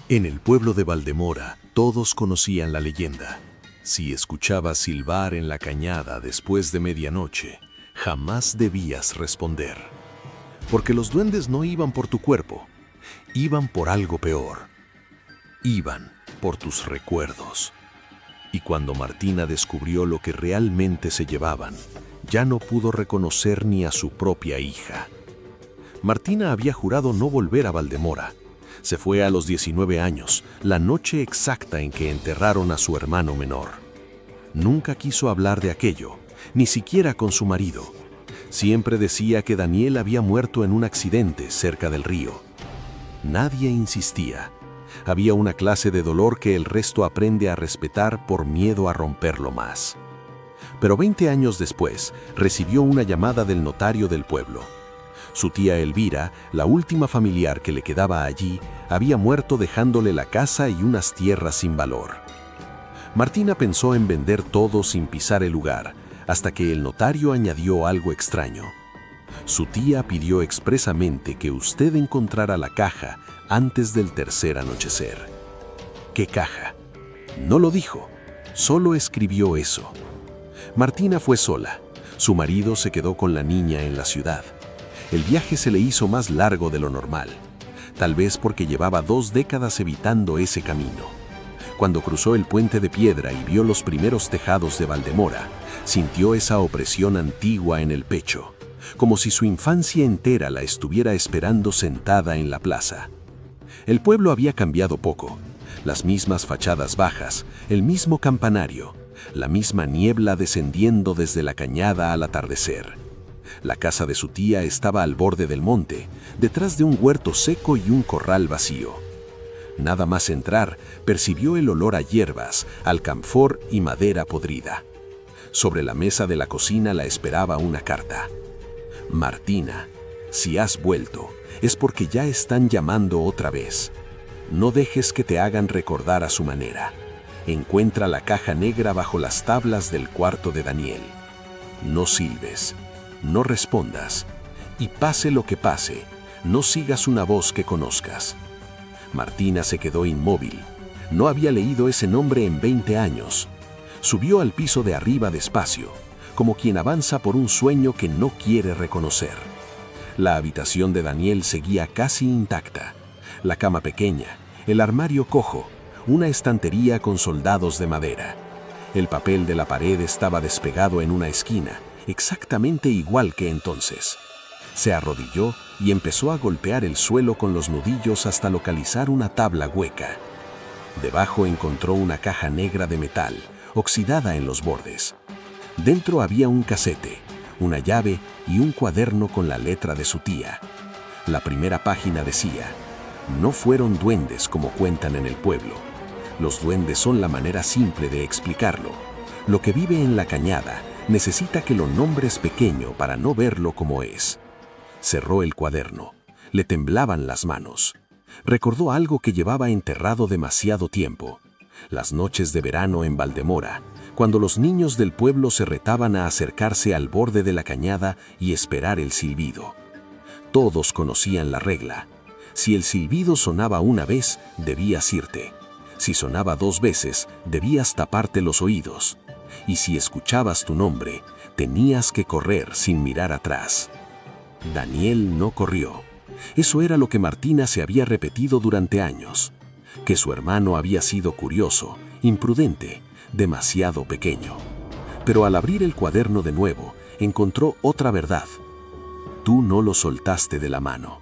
En el pueblo de Valdemora, todos conocían la leyenda. Si escuchabas silbar en la cañada después de medianoche, jamás debías responder. Porque los duendes no iban por tu cuerpo, iban por algo peor. Iban por tus recuerdos. Y cuando Martina descubrió lo que realmente se llevaban, ya no pudo reconocer ni a su propia hija. Martina había jurado no volver a Valdemora. Se fue a los 19 años, la noche exacta en que enterraron a su hermano menor. Nunca quiso hablar de aquello, ni siquiera con su marido. Siempre decía que Daniel había muerto en un accidente cerca del río. Nadie insistía. Había una clase de dolor que el resto aprende a respetar por miedo a romperlo más. Pero 20 años después, recibió una llamada del notario del pueblo. Su tía Elvira, la última familiar que le quedaba allí, había muerto dejándole la casa y unas tierras sin valor. Martina pensó en vender todo sin pisar el lugar, hasta que el notario añadió algo extraño. Su tía pidió expresamente que usted encontrara la caja antes del tercer anochecer. ¿Qué caja? No lo dijo, solo escribió eso. Martina fue sola. Su marido se quedó con la niña en la ciudad. El viaje se le hizo más largo de lo normal, tal vez porque llevaba 2 décadas evitando ese camino. Cuando cruzó el puente de piedra y vio los primeros tejados de Valdemora, sintió esa opresión antigua en el pecho, como si su infancia entera la estuviera esperando sentada en la plaza. El pueblo había cambiado poco, las mismas fachadas bajas, el mismo campanario, la misma niebla descendiendo desde la cañada al atardecer. La casa de su tía estaba al borde del monte, detrás de un huerto seco y un corral vacío. Nada más entrar, percibió el olor a hierbas, alcanfor y madera podrida. Sobre la mesa de la cocina la esperaba una carta. Martina, si has vuelto, es porque ya están llamando otra vez. No dejes que te hagan recordar a su manera. Encuentra la caja negra bajo las tablas del cuarto de Daniel. No silbes. No respondas, y pase lo que pase, no sigas una voz que conozcas. Martina se quedó inmóvil. No había leído ese nombre en 20 años. Subió al piso de arriba despacio, como quien avanza por un sueño que no quiere reconocer. La habitación de Daniel seguía casi intacta. La cama pequeña, el armario cojo, una estantería con soldados de madera. El papel de la pared estaba despegado en una esquina, exactamente igual que entonces. Se arrodilló y empezó a golpear el suelo con los nudillos hasta localizar una tabla hueca. Debajo encontró una caja negra de metal, oxidada en los bordes. Dentro había un casete, una llave y un cuaderno con la letra de su tía. La primera página decía: no fueron duendes como cuentan en el pueblo. Los duendes son la manera simple de explicarlo. Lo que vive en la cañada necesita que lo nombres pequeño para no verlo como es. Cerró el cuaderno. Le temblaban las manos. Recordó algo que llevaba enterrado demasiado tiempo. Las noches de verano en Valdemora, cuando los niños del pueblo se retaban a acercarse al borde de la cañada y esperar el silbido. Todos conocían la regla. Si el silbido sonaba una vez, debías irte. Si sonaba 2 veces, debías taparte los oídos. Y si escuchabas tu nombre, tenías que correr sin mirar atrás. Daniel no corrió. Eso era lo que Martina se había repetido durante años. Que su hermano había sido curioso, imprudente, demasiado pequeño. Pero al abrir el cuaderno de nuevo, encontró otra verdad. Tú no lo soltaste de la mano.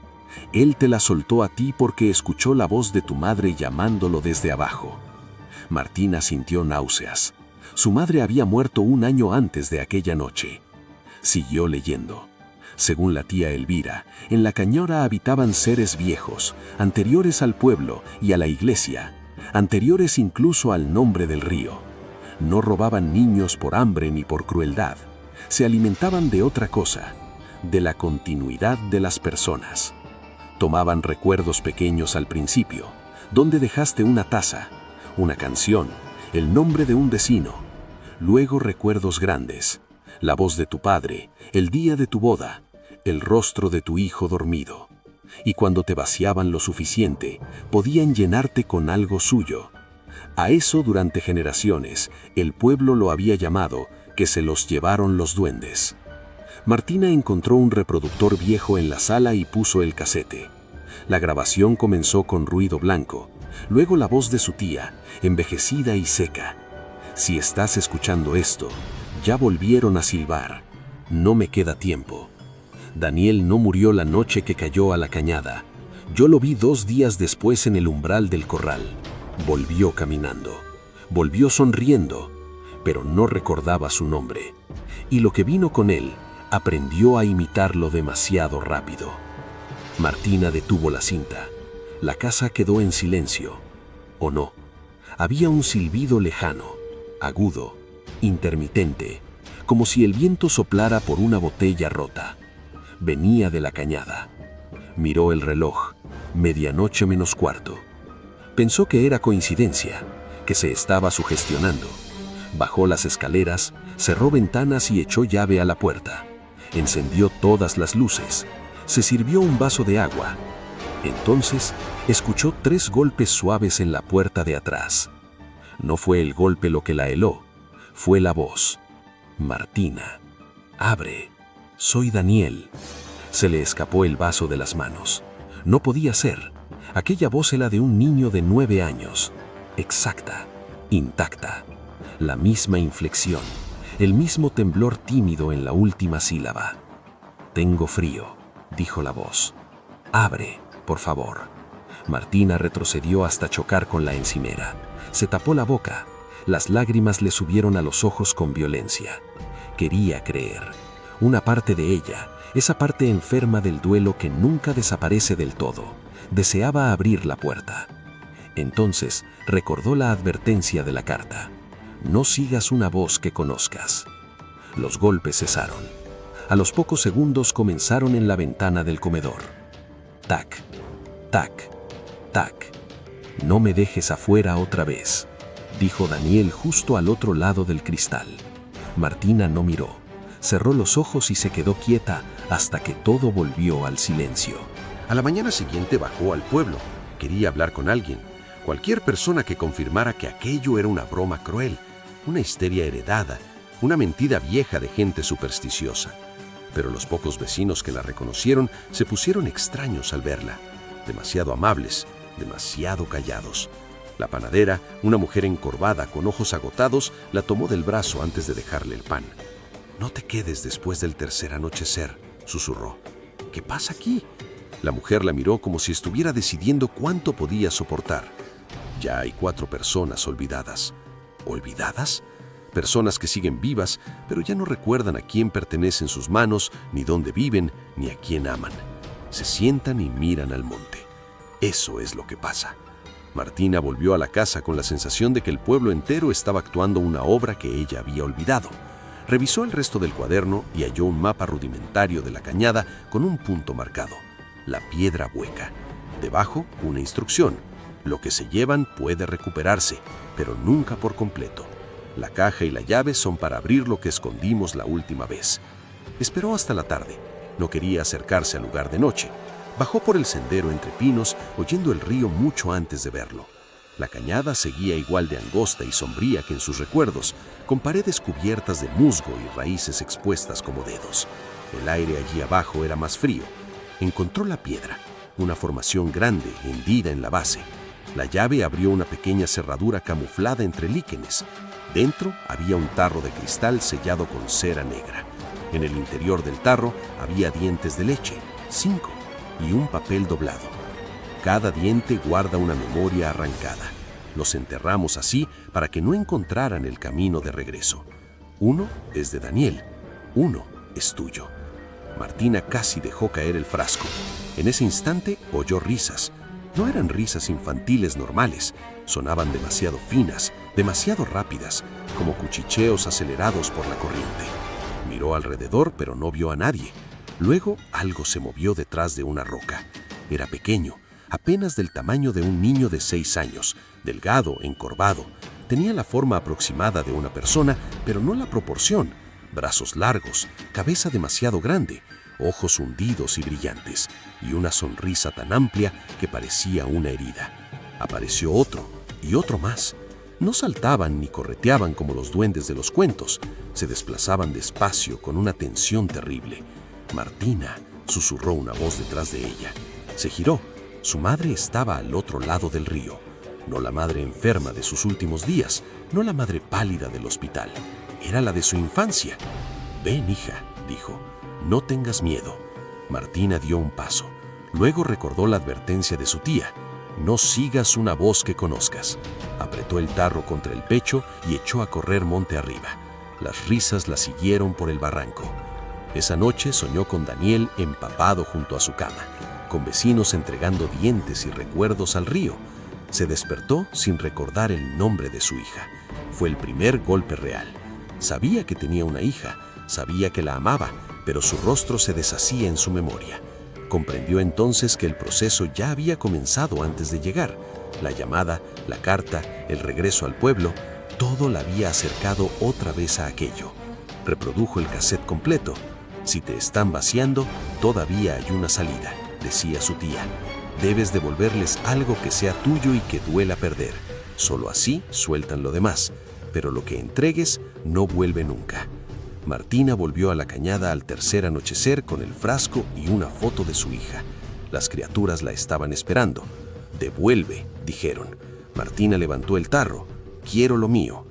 Él te la soltó a ti porque escuchó la voz de tu madre llamándolo desde abajo. Martina sintió náuseas. Su madre había muerto 1 año antes de aquella noche. Siguió leyendo. Según la tía Elvira, en la cañora habitaban seres viejos, anteriores al pueblo y a la iglesia, anteriores incluso al nombre del río. No robaban niños por hambre ni por crueldad. Se alimentaban de otra cosa, de la continuidad de las personas. Tomaban recuerdos pequeños al principio, donde dejaste una taza, una canción, el nombre de un vecino, luego recuerdos grandes, la voz de tu padre, el día de tu boda, el rostro de tu hijo dormido. y cuando te vaciaban lo suficiente, podían llenarte con algo suyo. A eso durante generaciones el pueblo lo había llamado que se los llevaron los duendes. Martina encontró un reproductor viejo en la sala y puso el casete. La grabación comenzó con ruido blanco, luego la voz de su tía, envejecida y seca. Si estás escuchando esto, ya volvieron a silbar. No me queda tiempo. Daniel no murió la noche que cayó a la cañada. Yo lo vi 2 días después en el umbral del corral. Volvió caminando, volvió sonriendo, pero no recordaba su nombre. Y lo que vino con él, aprendió a imitarlo demasiado rápido. Martina detuvo la cinta. La casa quedó en silencio. ¿O no? Había un silbido lejano, agudo, intermitente, como si el viento soplara por una botella rota. Venía de la cañada. Miró el reloj, 00:45. Pensó que era coincidencia, que se estaba sugestionando. Bajó las escaleras, cerró ventanas y echó llave a la puerta. Encendió todas las luces. Se sirvió un vaso de agua. Entonces, escuchó 3 golpes suaves en la puerta de atrás. No fue el golpe lo que la heló, fue la voz. Martina, abre, soy Daniel. Se le escapó el vaso de las manos. No podía ser. Aquella voz era de un niño de 9 años. Exacta, intacta. La misma inflexión, el mismo temblor tímido en la última sílaba. Tengo frío, dijo la voz. Abre, por favor. Martina retrocedió hasta chocar con la encimera. Se tapó la boca. Las lágrimas le subieron a los ojos con violencia. Quería creer. Una parte de ella, esa parte enferma del duelo que nunca desaparece del todo, deseaba abrir la puerta. Entonces recordó la advertencia de la carta. No sigas una voz que conozcas. Los golpes cesaron. A los pocos segundos comenzaron en la ventana del comedor. Tac, tac, tac. No me dejes afuera otra vez, dijo Daniel justo al otro lado del cristal. Martina no miró. Cerró los ojos y se quedó quieta hasta que todo volvió al silencio. A la mañana siguiente bajó al pueblo. Quería hablar con alguien. Cualquier persona que confirmara que aquello era una broma cruel, una histeria heredada, una mentira vieja de gente supersticiosa. Pero los pocos vecinos que la reconocieron se pusieron extraños al verla. Demasiado amables, demasiado callados. La panadera, una mujer encorvada con ojos agotados, la tomó del brazo antes de dejarle el pan. «No te quedes después del tercer anochecer», susurró. «¿Qué pasa aquí?». La mujer la miró como si estuviera decidiendo cuánto podía soportar. «Ya hay 4 personas olvidadas». ¿Olvidadas? Personas que siguen vivas, pero ya no recuerdan a quién pertenecen sus manos, ni dónde viven, ni a quién aman. Se sientan y miran al monte. Eso es lo que pasa. Martina volvió a la casa con la sensación de que el pueblo entero estaba actuando una obra que ella había olvidado. Revisó el resto del cuaderno y halló un mapa rudimentario de la cañada con un punto marcado: la piedra hueca. Debajo, una instrucción: lo que se llevan puede recuperarse, pero nunca por completo. La caja y la llave son para abrir lo que escondimos la última vez. Esperó hasta la tarde. No quería acercarse al lugar de noche. Bajó por el sendero entre pinos, oyendo el río mucho antes de verlo. La cañada seguía igual de angosta y sombría que en sus recuerdos, con paredes cubiertas de musgo y raíces expuestas como dedos. El aire allí abajo era más frío. Encontró la piedra, una formación grande, hendida en la base. La llave abrió una pequeña cerradura camuflada entre líquenes. Dentro había un tarro de cristal sellado con cera negra. En el interior del tarro había dientes de leche, 5, y un papel doblado. Cada diente guarda una memoria arrancada. Los enterramos así para que no encontraran el camino de regreso. 1 es de Daniel, 1 es tuyo. Martina casi dejó caer el frasco. En ese instante oyó risas. No eran risas infantiles normales, sonaban demasiado finas, demasiado rápidas, como cuchicheos acelerados por la corriente. Miró alrededor, pero no vio a nadie. Luego algo se movió detrás de una roca. Era pequeño, apenas del tamaño de un niño de 6 años, delgado, encorvado. Tenía la forma aproximada de una persona, pero no la proporción. Brazos largos, cabeza demasiado grande, ojos hundidos y brillantes, y una sonrisa tan amplia que parecía una herida. Apareció otro, y otro más. No saltaban ni correteaban como los duendes de los cuentos, se desplazaban despacio con una tensión terrible. «Martina», susurró una voz detrás de ella. Se giró. Su madre estaba al otro lado del río. No la madre enferma de sus últimos días, no la madre pálida del hospital. Era la de su infancia. «Ven, hija», dijo, «no tengas miedo». Martina dio un paso. Luego recordó la advertencia de su tía. «No sigas una voz que conozcas». Apretó el tarro contra el pecho y echó a correr monte arriba. Las risas la siguieron por el barranco. Esa noche soñó con Daniel empapado junto a su cama, con vecinos entregando dientes y recuerdos al río. Se despertó sin recordar el nombre de su hija. Fue el primer golpe real. Sabía que tenía una hija, sabía que la amaba, pero su rostro se deshacía en su memoria. Comprendió entonces que el proceso ya había comenzado antes de llegar. La llamada, la carta, el regreso al pueblo, todo la había acercado otra vez a aquello. Reprodujo el cassette completo. «Si te están vaciando, todavía hay una salida», decía su tía. «Debes devolverles algo que sea tuyo y que duela perder. Solo así sueltan lo demás, pero lo que entregues no vuelve nunca». Martina volvió a la cañada al tercer anochecer con el frasco y una foto de su hija. Las criaturas la estaban esperando. «Devuelve», dijeron. Martina levantó el tarro. «Quiero lo mío».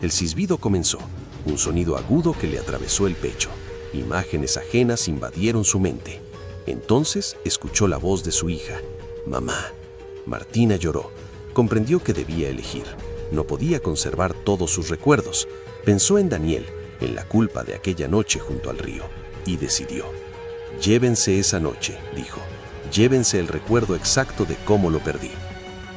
El silbido comenzó, un sonido agudo que le atravesó el pecho. Imágenes ajenas invadieron su mente. Entonces escuchó la voz de su hija. «Mamá». Martina lloró. Comprendió que debía elegir. No podía conservar todos sus recuerdos. Pensó en Daniel, en la culpa de aquella noche junto al río, y decidió. «Llévense esa noche», dijo. «Llévense el recuerdo exacto de cómo lo perdí».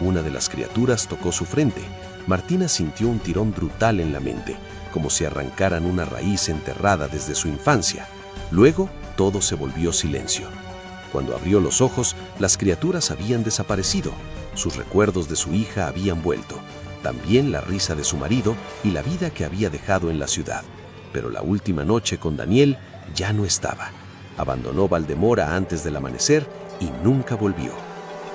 Una de las criaturas tocó su frente. Martina sintió un tirón brutal en la mente, como si arrancaran una raíz enterrada desde su infancia. Luego, todo se volvió silencio. Cuando abrió los ojos, las criaturas habían desaparecido. Sus recuerdos de su hija habían vuelto. También la risa de su marido y la vida que había dejado en la ciudad. Pero la última noche con Daniel ya no estaba. Abandonó Valdemora antes del amanecer y nunca volvió.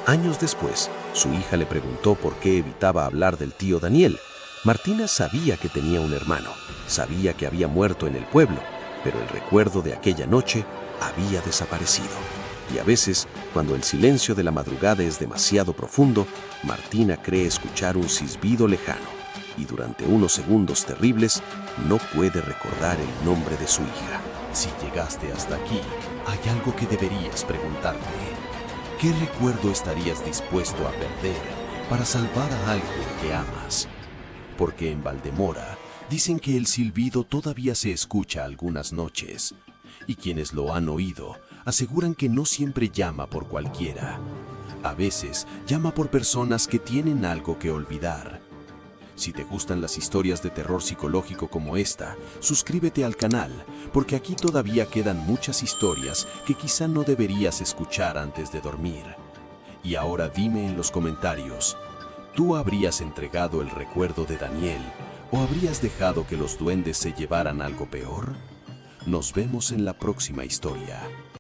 Años después, su hija le preguntó por qué evitaba hablar del tío Daniel. Martina sabía que tenía un hermano, sabía que había muerto en el pueblo, pero el recuerdo de aquella noche había desaparecido. Y a veces, cuando el silencio de la madrugada es demasiado profundo, Martina cree escuchar un silbido lejano, y durante unos segundos terribles no puede recordar el nombre de su hija. Si llegaste hasta aquí, hay algo que deberías preguntarte. ¿Qué recuerdo estarías dispuesto a perder para salvar a alguien que amas? Porque en Valdemora dicen que el silbido todavía se escucha algunas noches, y quienes lo han oído aseguran que no siempre llama por cualquiera. A veces llama por personas que tienen algo que olvidar. Si te gustan las historias de terror psicológico como esta, suscríbete al canal, porque aquí todavía quedan muchas historias que quizá no deberías escuchar antes de dormir. Y ahora dime en los comentarios, ¿tú habrías entregado el recuerdo de Daniel o habrías dejado que los duendes se llevaran algo peor? Nos vemos en la próxima historia.